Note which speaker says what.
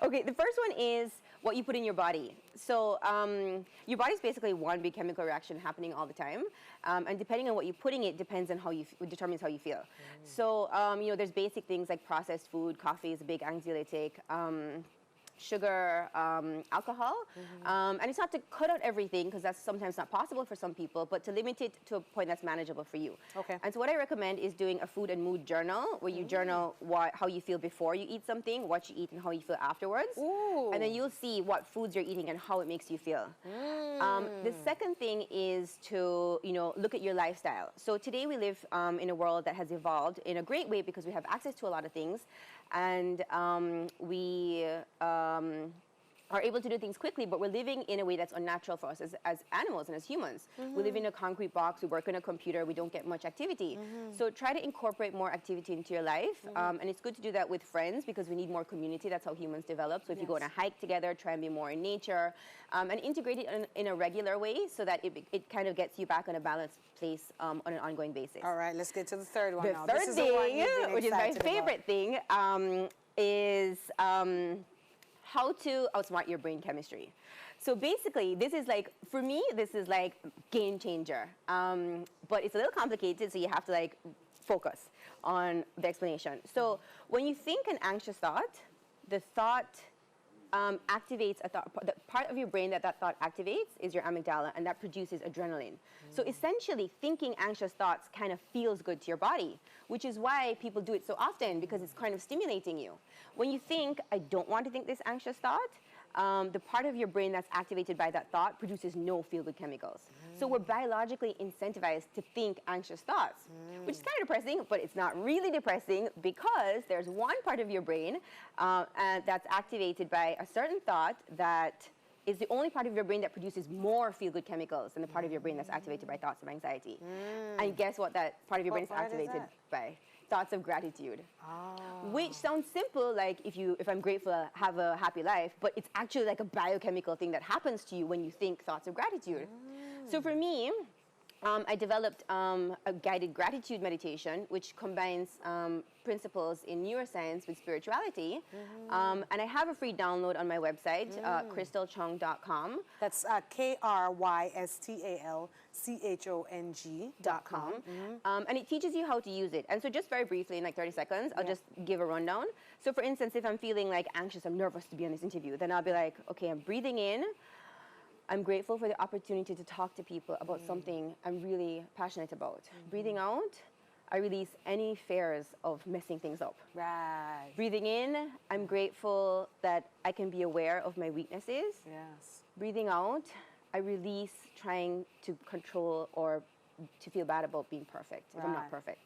Speaker 1: Okay, the first one is what you put in your body. So your body's basically one big chemical reaction happening all the time, and depending on what you put in it determines determines how you feel. So you know, there's basic things like processed food. Coffee is a big anxiolytic. Sugar, alcohol, and it's not to cut out everything because that's sometimes not possible for some people, but to limit it to a point that's manageable for you.
Speaker 2: Okay.
Speaker 1: And so what I recommend is doing a food and mood journal where you journal how you feel before you eat something, what you eat, and how you feel afterwards.
Speaker 2: Ooh.
Speaker 1: And then you'll see what foods you're eating and how it makes you feel. The second thing is to look at your lifestyle. So today we live in a world that has evolved in a great way because we have access to a lot of things, and we are able to do things quickly, but we're living in a way that's unnatural for us as animals and as humans. We live in a concrete box, we work on a computer, we don't get much activity. So try to incorporate more activity into your life, and it's good to do that with friends because we need more community. That's how humans develop. So if you go on a hike together, try and be more in nature, and integrate it in a regular way so that it kind of gets you back on a balanced place on an ongoing basis.
Speaker 2: All right, let's get to the third one now.
Speaker 1: The
Speaker 2: This
Speaker 1: third
Speaker 2: is the one
Speaker 1: thing,
Speaker 2: you've been
Speaker 1: which is my
Speaker 2: excited
Speaker 1: favorite thing, is how to outsmart your brain chemistry. So basically, this is like, for me, this is like game changer. But it's a little complicated, so you have to like focus on the explanation. So when you think an anxious thought, the thought activates a thought. The part of your brain that thought activates is your amygdala, and that produces adrenaline. So essentially, thinking anxious thoughts kind of feels good to your body, which is why people do it so often, because it's kind of stimulating you. When you think, I don't want to think this anxious thought, the part of your brain that's activated by that thought produces no feel-good chemicals. So we're biologically incentivized to think anxious thoughts, which is kind of depressing, but it's not really depressing because there's one part of your brain that's activated by a certain thought that is the only part of your brain that produces more feel-good chemicals than the part of your brain that's activated by thoughts of anxiety. And guess what that part of your brain is activated by? Thoughts of gratitude. Which sounds simple, like if I'm grateful, have a happy life, but it's actually like a biochemical thing that happens to you when you think thoughts of gratitude. So for me, I developed a guided gratitude meditation, which combines principles in neuroscience with spirituality. And I have a free download on my website, crystalchong.com.
Speaker 2: That's KRYSTALCHONG.com.
Speaker 1: And it teaches you how to use it. And so just very briefly, in like 30 seconds, I'll just give a rundown. So for instance, if I'm feeling like anxious, I'm nervous to be on this interview, then I'll be like, okay, I'm breathing in. I'm grateful for the opportunity to talk to people about something I'm really passionate about. Breathing out, I release any fears of messing things up.
Speaker 2: Right.
Speaker 1: Breathing in, I'm grateful that I can be aware of my weaknesses.
Speaker 2: Yes.
Speaker 1: Breathing out, I release trying to control or to feel bad about being perfect if I'm not perfect.